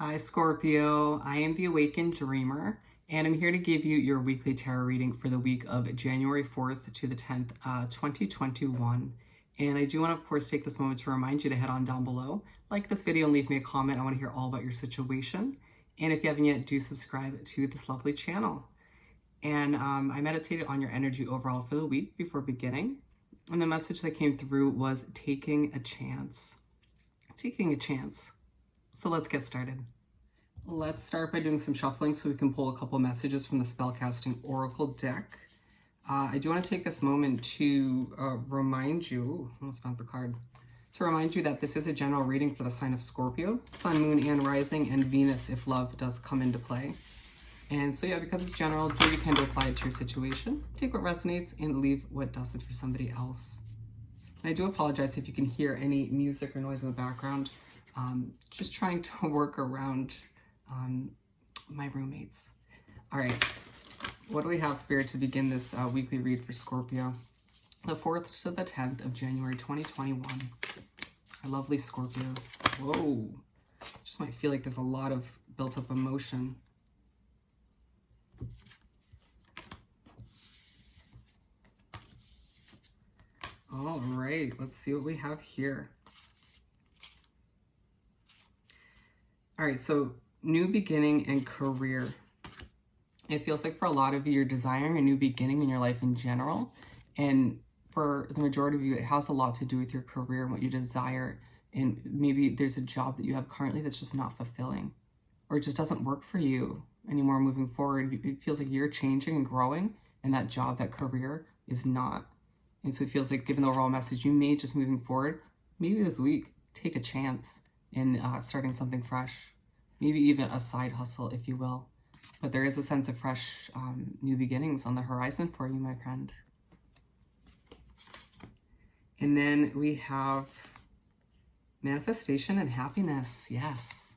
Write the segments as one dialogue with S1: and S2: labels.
S1: Hi Scorpio, I am the Awakened Dreamer, and I'm here to give you your weekly tarot reading for the week of January 4th to the 10th, 2021. And I do want to, of course, take this moment to remind you to head on down below, like this video and leave me a comment. I want to hear all about your situation. And if you haven't yet, do subscribe to this lovely channel. And I meditated on your energy overall for the week before beginning. And the message that came through was taking a chance. Taking a chance. So let's get started. Let's start by doing some shuffling so we can pull a couple messages from the Spellcasting Oracle deck. I do want to take this moment to remind you, almost found the card, to remind you that this is a general reading for the sign of Scorpio, Sun, Moon, and Rising, and Venus if love does come into play. And so yeah, because it's general, do what you can to apply it to your situation. Take what resonates and leave what doesn't for somebody else. And I do apologize if you can hear any music or noise in the background. Just trying to work around my roommates. All right, what do we have, Spirit, to begin this weekly read for Scorpio? The 4th to the 10th of January 2021. Our lovely Scorpios. Whoa, just might feel like there's a lot of built up emotion. All right, let's see what we have here. All right, so new beginning and career. It feels like for a lot of you, you're desiring a new beginning in your life in general. And for the majority of you, it has a lot to do with your career and what you desire. And maybe there's a job that you have currently that's just not fulfilling, or it just doesn't work for you anymore moving forward. It feels like you're changing and growing, and that job, that career is not. And so it feels like, given the overall message, you may just moving forward, maybe this week, take a chance in starting something fresh, maybe even a side hustle, if you will. But there is a sense of fresh new beginnings on the horizon for you, my friend. And then we have manifestation and happiness. Yes.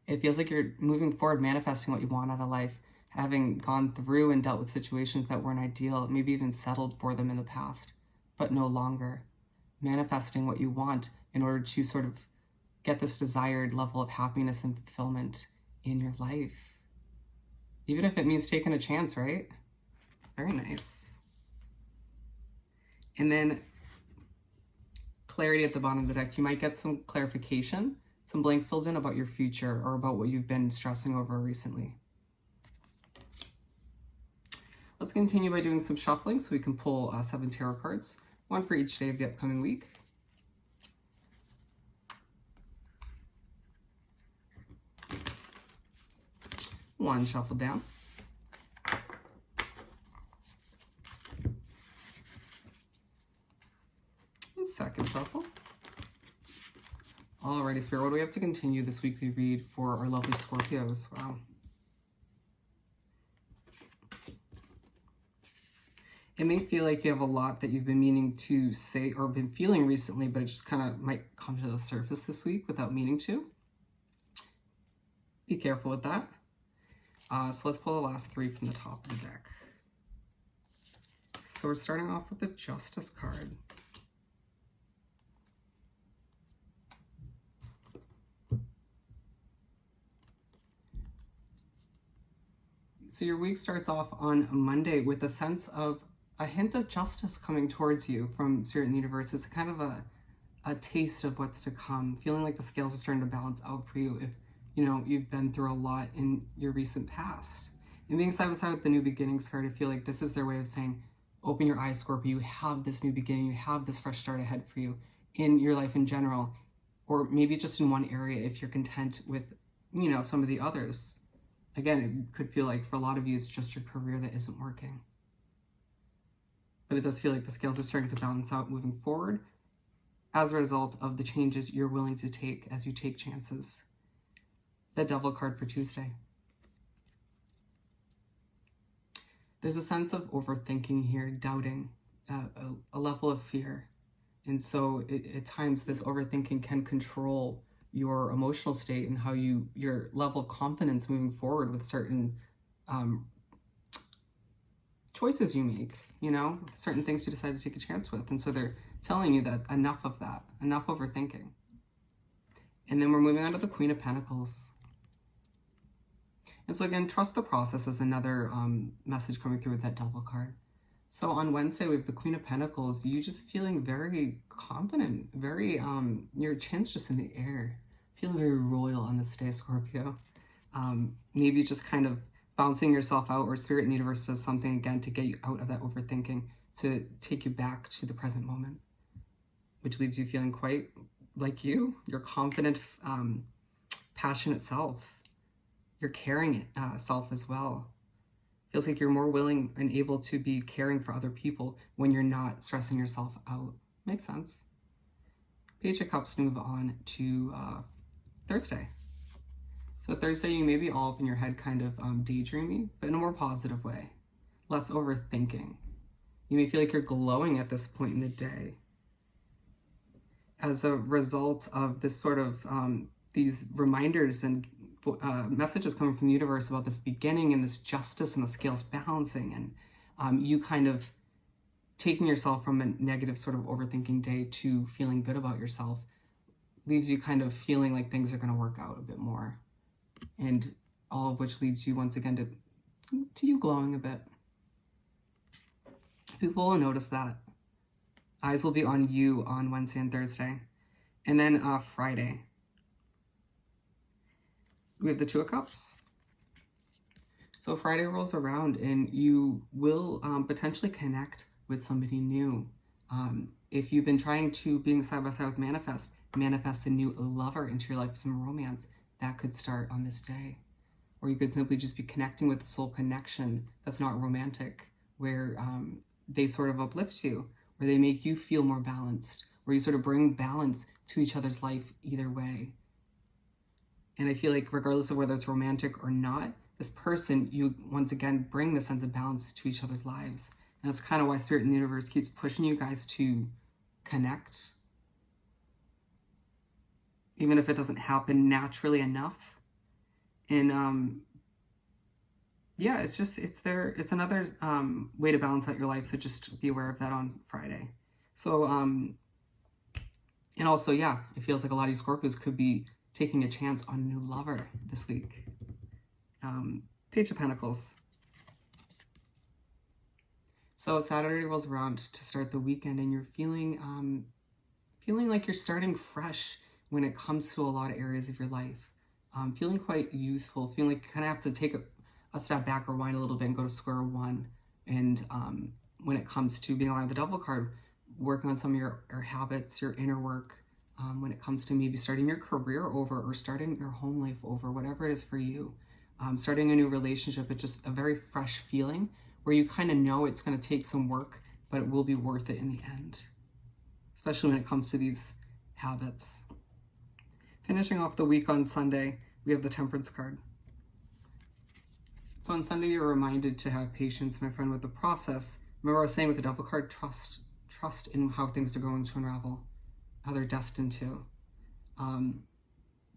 S1: It feels like you're moving forward, manifesting what you want out of life, having gone through and dealt with situations that weren't ideal, maybe even settled for them in the past, but no longer. Manifesting what you want in order to sort of get this desired level of happiness and fulfillment in your life. Even if it means taking a chance, right? Very nice. And then clarity at the bottom of the deck. You might get some clarification, some blanks filled in about your future or about what you've been stressing over recently. Let's continue by doing some shuffling so we can pull 7 tarot cards, one for each day of the upcoming week. One shuffle down. Second shuffle. Alrighty, Spirit, what do we have to continue this weekly read for our lovely Scorpios? Wow. It may feel like you have a lot that you've been meaning to say or been feeling recently, but it just kind of might come to the surface this week without meaning to. Be careful with that. So let's pull the last 3 from the top of the deck. So we're starting off with the Justice card. So your week starts off on Monday with a sense of a hint of justice coming towards you from Spirit in the universe. It's kind of a taste of what's to come, feeling like the scales are starting to balance out for you if you've been through a lot in your recent past. And being side by side with the new beginnings card, I feel like this is their way of saying, open your eyes, Scorpio. You have this new beginning. You have this fresh start ahead for you in your life in general, or maybe just in one area if you're content with, some of the others. Again, it could feel like for a lot of you, it's just your career that isn't working. But it does feel like the scales are starting to balance out moving forward as a result of the changes you're willing to take as you take chances. The Devil card for Tuesday. There's a sense of overthinking here, doubting, a level of fear. And so at times this overthinking can control your emotional state and how your level of confidence moving forward with certain choices you make, certain things you decide to take a chance with. And so they're telling you that enough of that, enough overthinking. And then we're moving on to the Queen of Pentacles. And so again, trust the process is another message coming through with that Devil card. So on Wednesday, we have the Queen of Pentacles. You just feeling very confident, very, your chin's just in the air. Feeling very royal on this day, Scorpio. Maybe just kind of bouncing yourself out, or Spirit in the universe does something again to get you out of that overthinking, to take you back to the present moment, which leaves you feeling quite like your confident, passionate self, your caring self as well. Feels like you're more willing and able to be caring for other people when you're not stressing yourself out. Makes sense. Page of Cups, move on to Thursday. So Thursday, you may be all up in your head kind of daydreaming, but in a more positive way. Less overthinking. You may feel like you're glowing at this point in the day as a result of this sort of, these reminders and messages coming from the universe about this beginning and this justice and the scales balancing, and you kind of taking yourself from a negative sort of overthinking day to feeling good about yourself leaves you kind of feeling like things are going to work out a bit more, and all of which leads you once again to you glowing a bit. People will notice that. Eyes will be on you on Wednesday and Thursday. And then Friday, we have the Two of Cups. So Friday rolls around and you will potentially connect with somebody new. If you've been trying to, being side by side with manifest a new lover into your life, some romance, that could start on this day. Or you could simply just be connecting with a soul connection that's not romantic, where they sort of uplift you, where they make you feel more balanced, where you sort of bring balance to each other's life either way. And I feel like regardless of whether it's romantic or not, this person, you once again bring the sense of balance to each other's lives. And that's kind of why Spirit in the universe keeps pushing you guys to connect. Even if it doesn't happen naturally enough. And yeah, it's another way to balance out your life. So just be aware of that on Friday. So, and also, yeah, it feels like a lot of you Scorpios could be taking a chance on a new lover this week. Page of Pentacles. So Saturday rolls around to start the weekend, and you're feeling like you're starting fresh when it comes to a lot of areas of your life. Feeling quite youthful, feeling like you kind of have to take a step back, rewind a little bit, and go to square one. And when it comes to being aligned with the Devil card, working on some of your habits, your inner work, when it comes to maybe starting your career over or starting your home life over, whatever it is for you. Starting a new relationship, it's just a very fresh feeling where you kind of know it's going to take some work, but it will be worth it in the end, especially when it comes to these habits. Finishing off the week on Sunday, we have the Temperance card. So on Sunday, you're reminded to have patience, my friend, with the process. Remember I was saying with the Devil card, trust in how things are going to unravel, how they're destined to.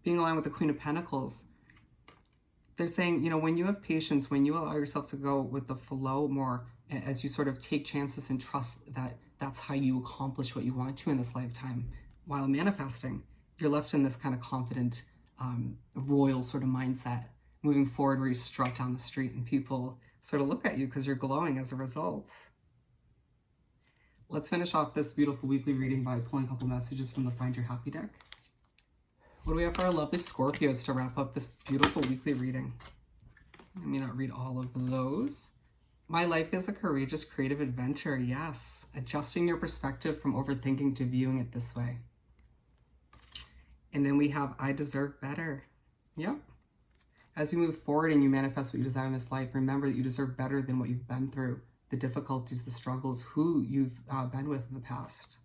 S1: Being aligned with the Queen of Pentacles, they're saying, when you have patience, when you allow yourself to go with the flow more, as you sort of take chances and trust that that's how you accomplish what you want to in this lifetime, while manifesting, you're left in this kind of confident, royal sort of mindset, moving forward, where you strut down the street and people sort of look at you because you're glowing as a result. Let's finish off this beautiful weekly reading by pulling a couple messages from the Find Your Happy deck. What do we have for our lovely Scorpios to wrap up this beautiful weekly reading? I may not read all of those. My life is a courageous, creative adventure. Yes. Adjusting your perspective from overthinking to viewing it this way. And then we have I deserve better. Yep. As you move forward and you manifest what you desire in this life, remember that you deserve better than what you've been through, the difficulties, the struggles, who you've been with in the past.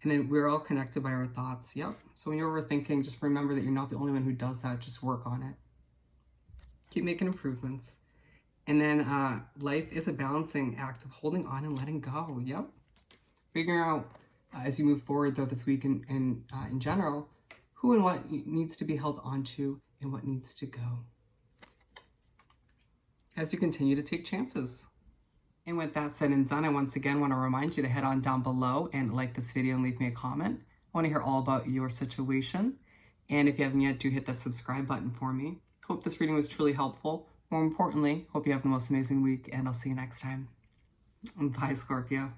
S1: And then we're all connected by our thoughts. Yep. So when you're overthinking, just remember that you're not the only one who does that. Just work on it. Keep making improvements. And then life is a balancing act of holding on and letting go. Yep. Figuring out as you move forward though this week and in general, who and what needs to be held onto and what needs to go. As you continue to take chances. And with that said and done, I once again want to remind you to head on down below and like this video and leave me a comment. I want to hear all about your situation. And if you haven't yet, do hit the subscribe button for me. Hope this reading was truly helpful. More importantly, hope you have the most amazing week, and I'll see you next time. Bye, Scorpio.